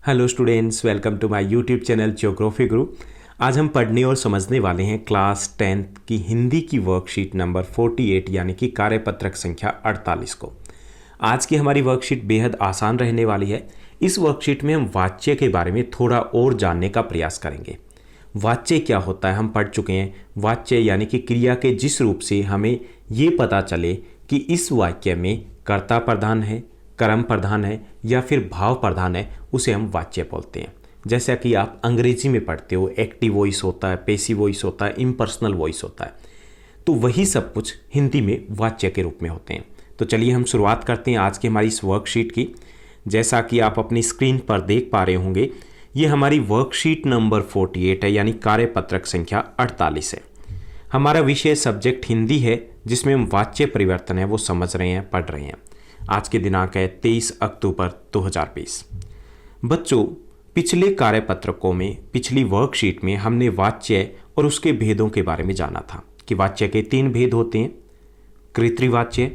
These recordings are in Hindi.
Hello students, welcome to my YouTube channel geography guru. आज हम पढ़ने और समझने वाले हैं क्लास 10th की हिंदी की वर्कशीट नंबर 48 यानी कि कार्यपत्रक संख्या 48 को। आज की हमारी वर्कशीट बेहद आसान रहने वाली है। इस वर्कशीट में हम वाच्य के बारे में थोड़ा और जानने का प्रयास करेंगे। वाच्य क्या होता है हम पढ़ चुके हैं। वाच्य यानी कि क्रिया के जिस रूप से हमें ये पता चले कि इस वाक्य में कर्ता प्रधान है, कर्म प्रधान है या फिर भाव प्रधान है, उसे हम वाच्य बोलते हैं। जैसा कि आप अंग्रेजी में पढ़ते हो, एक्टिव वॉइस होता है, पैसिव वॉइस होता है, इम्पर्सनल वॉइस होता है, तो वही सब कुछ हिंदी में वाच्य के रूप में होते हैं। तो चलिए हम शुरुआत करते हैं आज की हमारी इस वर्कशीट की। जैसा कि आप अपनी स्क्रीन पर देख पा रहे होंगे, ये हमारी वर्कशीट नंबर 48 है यानी कार्यपत्रक संख्या 48 है। हमारा विषय सब्जेक्ट हिंदी है, जिसमें हम वाच्य परिवर्तन है वो समझ रहे हैं, पढ़ रहे हैं। आज के दिनांक है 23 अक्टूबर 2020। बच्चों, पिछले कार्यपत्रकों में, पिछली वर्कशीट में हमने वाच्य और उसके भेदों के बारे में जाना था कि वाच्य के 3 भेद होते हैं: कृत्रिवाच्य,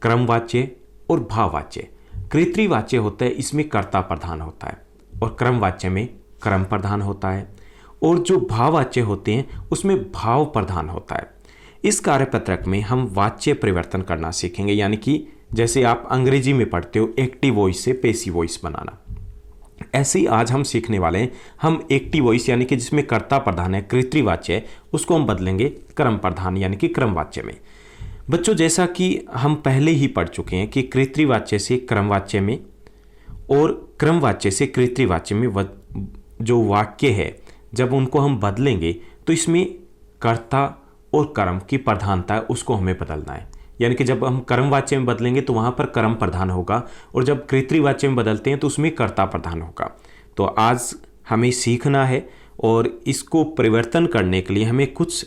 क्रमवाच्य और भाववाच्य। कृत्रिवाच्य होता है, इसमें कर्ता प्रधान होता है, और क्रमवाच्य में क्रम प्रधान होता है, और जो भाववाच्य होते हैं उसमें भाव प्रधान होता है। इस कार्यपत्रक में हम वाच्य परिवर्तन करना सीखेंगे, यानी कि जैसे आप अंग्रेजी में पढ़ते हो एक्टिव वॉइस से पैसिव वॉइस बनाना, ऐसे ही आज हम सीखने वाले हैं। हम एक्टिव वॉइस यानी कि जिसमें कर्ता प्रधान है, कृत्रिवाच्य है, उसको हम बदलेंगे क्रम प्रधान यानी कि क्रमवाच्य में। बच्चों, जैसा कि हम पहले ही पढ़ चुके हैं कि कृत्रिवाच्य से क्रमवाच्य में और क्रमवाच्य से कृत्रिवाच्य में जो वाक्य है, जब उनको हम बदलेंगे तो इसमें कर्ता और कर्म की प्रधानता है, उसको हमें बदलना है। यानी कि जब हम कर्मवाच्य में बदलेंगे तो वहाँ पर कर्म प्रधान होगा, और जब कृत्रिवाच्य में बदलते हैं तो उसमें कर्ता प्रधान होगा। तो आज हमें सीखना है, और इसको परिवर्तन करने के लिए हमें कुछ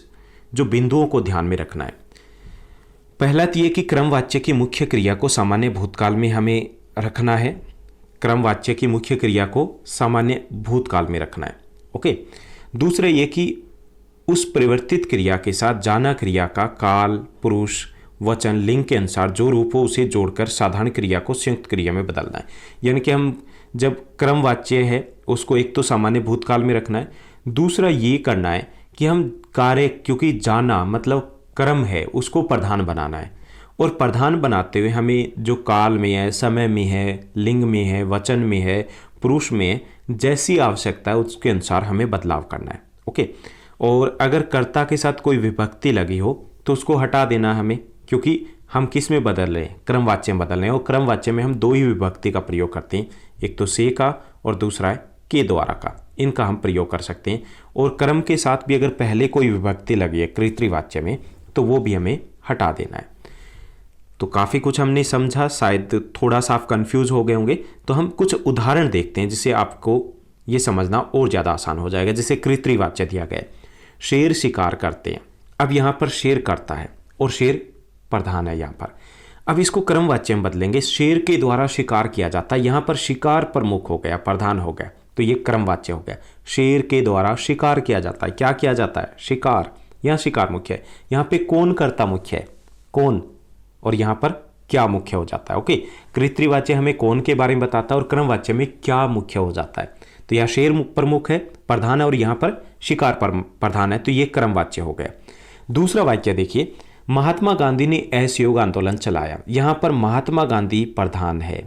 जो बिंदुओं को ध्यान में रखना है। पहला तो ये कि क्रमवाच्य की मुख्य क्रिया को सामान्य भूतकाल में हमें रखना है। क्रमवाच्य की मुख्य क्रिया को सामान्य भूतकाल में रखना है। ओके। दूसरा ये कि उस परिवर्तित क्रिया के साथ जाना क्रिया का काल, पुरुष, वचन, लिंग के अनुसार जो रूप हो उसे जोड़कर साधारण क्रिया को संयुक्त क्रिया में बदलना है। यानी कि हम जब क्रमवाच्य है उसको एक तो सामान्य भूतकाल में रखना है, दूसरा ये करना है कि हम कार्य, क्योंकि जाना मतलब कर्म है, उसको प्रधान बनाना है, और प्रधान बनाते हुए हमें जो काल में है, समय में है, लिंग में है, वचन में है, पुरुष में है, जैसी आवश्यकता है उसके अनुसार हमें बदलाव करना है। ओके। और अगर कर्ता के साथ कोई विभक्ति लगी हो तो उसको हटा देना हमें, क्योंकि हम किस में बदल रहे हैं, क्रमवाच्य में बदल रहे हैं, और क्रमवाच्य में हम 2 ही विभक्ति का प्रयोग करते हैं, एक तो से का और दूसरा है के द्वारा का। इनका हम प्रयोग कर सकते हैं। और क्रम के साथ भी अगर पहले कोई विभक्ति लगी है कृत्रिवाच्य में तो वो भी हमें हटा देना है। तो काफ़ी कुछ हमने समझा, शायद थोड़ा सा आप कन्फ्यूज हो गए होंगे, तो हम कुछ उदाहरण देखते हैं जिससे आपको ये समझना और ज़्यादा आसान हो जाएगा। जैसे कृत्रिवाच्य दिया गया है, शेर शिकार करते हैं। अब यहाँ पर शेर करता है और शेर प्रधान है यहाँ पर। अब इसको क्रमवाच्य में बदलेंगे, शेर के द्वारा शिकार किया जाता है। यहाँ पर शिकार प्रमुख हो गया, प्रधान हो गया, तो ये क्रमवाच्य हो गया। शेर के द्वारा शिकार किया जाता है। क्या किया जाता है? शिकार। यहाँ शिकार मुख्य है, यहाँ पे कौन कर्ता मुख्य है, कौन, और यहाँ पर क्या मुख्य हो जाता है। ओके। कृत्रिवाच्य हमें कौन के बारे में बताता है और क्रमवाच्य में क्या मुख्य हो जाता है। तो यहाँ शेर प्रमुख है, प्रधान है, और यहाँ पर शिकार प्रधान है, तो ये क्रमवाच्य हो गया। दूसरा वाक्य देखिए, महात्मा गांधी ने असहयोग आंदोलन चलाया। यहाँ पर महात्मा गांधी प्रधान है,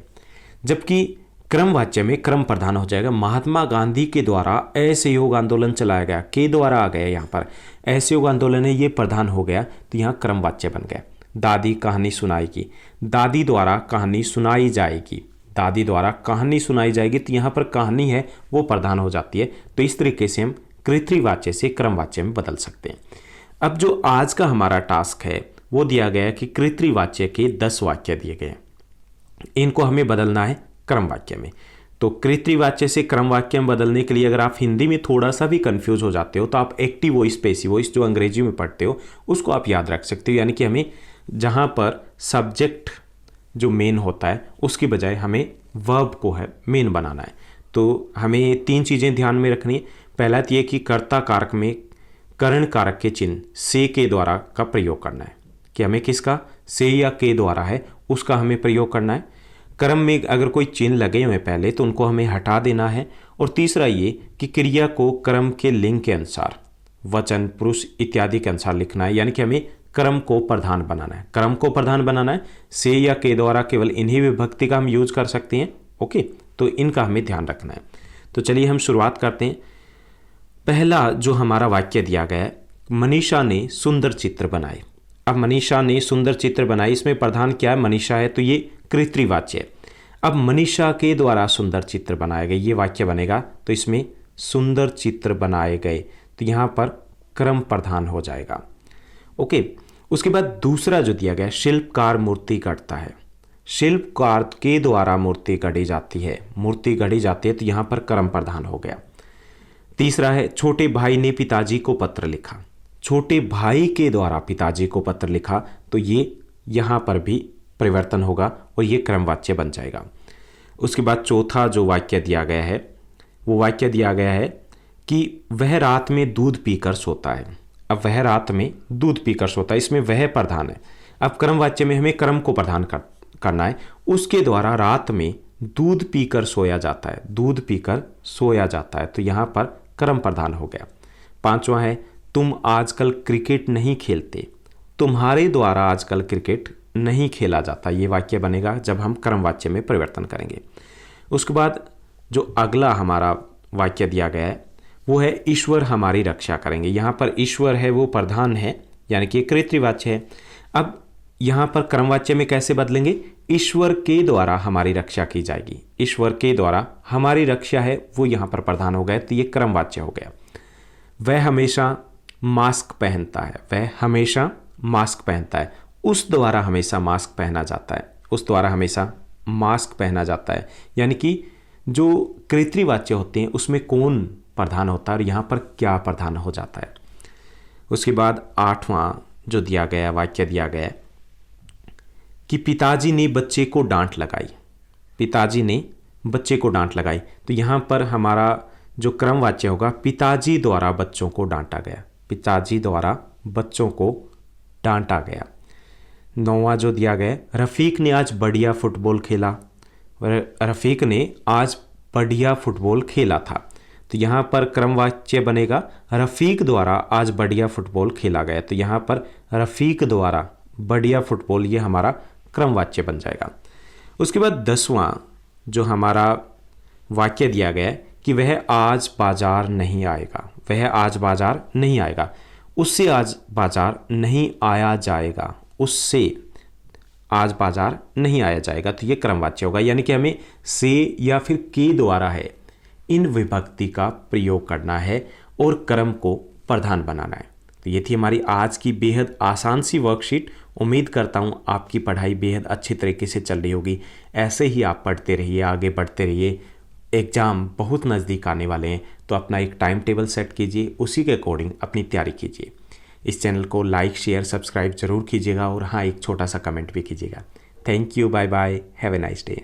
जबकि क्रमवाच्य में क्रम प्रधान हो जाएगा। महात्मा गांधी के द्वारा असहयोग आंदोलन चलाया गया, के द्वारा आ गया, यहाँ पर असहयोग आंदोलन है, ये प्रधान हो गया, तो यहाँ क्रमवाच्य बन गया। दादी कहानी सुनाएगी, दादी द्वारा कहानी सुनाई जाएगी, दादी द्वारा कहानी सुनाई जाएगी, तो यहाँ पर कहानी है वो प्रधान हो जाती है। तो इस तरीके से हम कृत्रिवाच्य से क्रमवाच्य में बदल सकते हैं। अब जो आज का हमारा टास्क है वो दिया गया है कि कृत्रिवाच्य के 10 वाक्य दिए गए हैं, इनको हमें बदलना है क्रमवाक्य में। तो कृत्रिवाच्य से क्रमवाक्य में बदलने के लिए अगर आप हिंदी में थोड़ा सा भी कंफ्यूज हो जाते हो तो आप एक्टिव वॉइस, पैसिव वॉइस जो अंग्रेजी में पढ़ते हो उसको आप याद रख सकते हो। यानी कि हमें जहाँ पर सब्जेक्ट जो मेन होता है उसकी बजाय हमें वर्ब को है मेन बनाना है। तो हमें 3 चीज़ें ध्यान में रखनी है। पहला तो ये कि कर्ता कारक में करण कारक के चिन्ह से के द्वारा का प्रयोग करना है, कि हमें किसका, से या के द्वारा है उसका हमें प्रयोग करना है। क्रम में अगर कोई चिन्ह लगे हुए पहले तो उनको हमें हटा देना है। और तीसरा ये कि क्रिया को क्रम के लिंग के अनुसार, वचन, पुरुष इत्यादि के अनुसार लिखना है, यानी कि हमें क्रम को प्रधान बनाना है। क्रम को प्रधान बनाना है, से या के द्वारा केवल इन्हीं विभक्ति का हम यूज कर सकते हैं। ओके, तो इनका हमें ध्यान रखना है। तो चलिए हम शुरुआत करते हैं। पहला जो हमारा वाक्य दिया गया है, मनीषा ने सुंदर चित्र बनाए। अब मनीषा ने सुंदर चित्र बनाए, इसमें प्रधान क्या है? मनीषा है, तो ये कर्तृवाच्य है। अब मनीषा के द्वारा सुंदर चित्र बनाए गए, ये वाक्य बनेगा, तो इसमें सुंदर चित्र बनाए गए, तो यहाँ पर क्रम प्रधान हो जाएगा। ओके, उसके बाद दूसरा जो दिया गया, शिल्पकार मूर्ति गढ़ता है। शिल्पकार के द्वारा मूर्ति गढ़ी जाती है, मूर्ति गढ़ी जाती है, तो यहाँ पर क्रम प्रधान हो गया। तीसरा है, छोटे भाई ने पिताजी को पत्र लिखा। छोटे भाई के द्वारा पिताजी को पत्र लिखा, तो ये यहाँ पर भी परिवर्तन होगा और ये क्रमवाच्य बन जाएगा। उसके बाद चौथा जो वाक्य दिया गया है, वो वाक्य दिया गया है कि वह रात में दूध पीकर सोता है। अब वह रात में दूध पीकर सोता है, इसमें वह प्रधान है। अब क्रमवाच्य में हमें क्रम को प्रधान करना है। उसके द्वारा रात में दूध पीकर सोया जाता है, दूध पीकर सोया जाता है, तो यहाँ पर क्रम प्रधान हो गया। पांचवा है, तुम आजकल क्रिकेट नहीं खेलते। तुम्हारे द्वारा आजकल क्रिकेट नहीं खेला जाता, ये वाक्य बनेगा जब हम क्रमवाच्य में परिवर्तन करेंगे। उसके बाद जो अगला हमारा वाक्य दिया गया है वो है, ईश्वर हमारी रक्षा करेंगे। यहाँ पर ईश्वर है वो प्रधान है, यानी कि कर्तृवाच्य है। अब यहाँ पर क्रमवाच्य में कैसे बदलेंगे? ईश्वर के द्वारा हमारी रक्षा की जाएगी। ईश्वर के द्वारा हमारी रक्षा है वो यहाँ पर प्रधान हो गया, तो ये क्रमवाच्य हो गया। वह हमेशा मास्क पहनता है, वह हमेशा मास्क पहनता है। उस द्वारा हमेशा मास्क पहना जाता है, उस द्वारा हमेशा मास्क पहना जाता है, यानी कि जो कर्तृवाच्य होते हैं उसमें कौन प्रधान होता है और यहाँ पर क्या प्रधान हो जाता है। उसके बाद आठवां जो दिया गया वाक्य दिया गया है कि पिताजी ने बच्चे को डांट लगाई। पिताजी ने बच्चे को डांट लगाई, तो यहाँ पर हमारा जो क्रमवाच्य होगा, पिताजी द्वारा बच्चों को डांटा गया। पिताजी द्वारा बच्चों को डांटा गया। नौवां जो दिया गया, रफ़ीक ने आज बढ़िया फुटबॉल खेला। रफ़ीक ने आज बढ़िया फुटबॉल खेला था, तो यहाँ पर क्रमवाच्य बनेगा, रफ़ीक द्वारा आज बढ़िया फुटबॉल खेला गया, तो यहाँ पर रफ़ीक द्वारा बढ़िया फुटबॉल, ये हमारा क्रमवाच्य बन जाएगा। उसके बाद 10वां जो हमारा वाक्य दिया गया है कि वह आज बाजार नहीं आएगा। वह आज बाजार नहीं आएगा, उससे आज बाजार नहीं आया जाएगा, उससे आज बाजार नहीं आया जाएगा, तो ये क्रमवाच्य होगा, यानी कि हमें से या फिर के द्वारा है इन विभक्ति का प्रयोग करना है और क्रम को प्रधान बनाना है। तो ये थी हमारी आज की बेहद आसान सी वर्कशीट। उम्मीद करता हूँ आपकी पढ़ाई बेहद अच्छी तरीके से चल रही होगी। ऐसे ही आप पढ़ते रहिए, आगे बढ़ते रहिए। एग्ज़ाम बहुत नज़दीक आने वाले हैं, तो अपना एक टाइम टेबल सेट कीजिए, उसी के अकॉर्डिंग अपनी तैयारी कीजिए। इस चैनल को लाइक, शेयर, सब्सक्राइब जरूर कीजिएगा और हाँ, एक छोटा सा कमेंट भी कीजिएगा। Thank you, bye bye, have a nice day.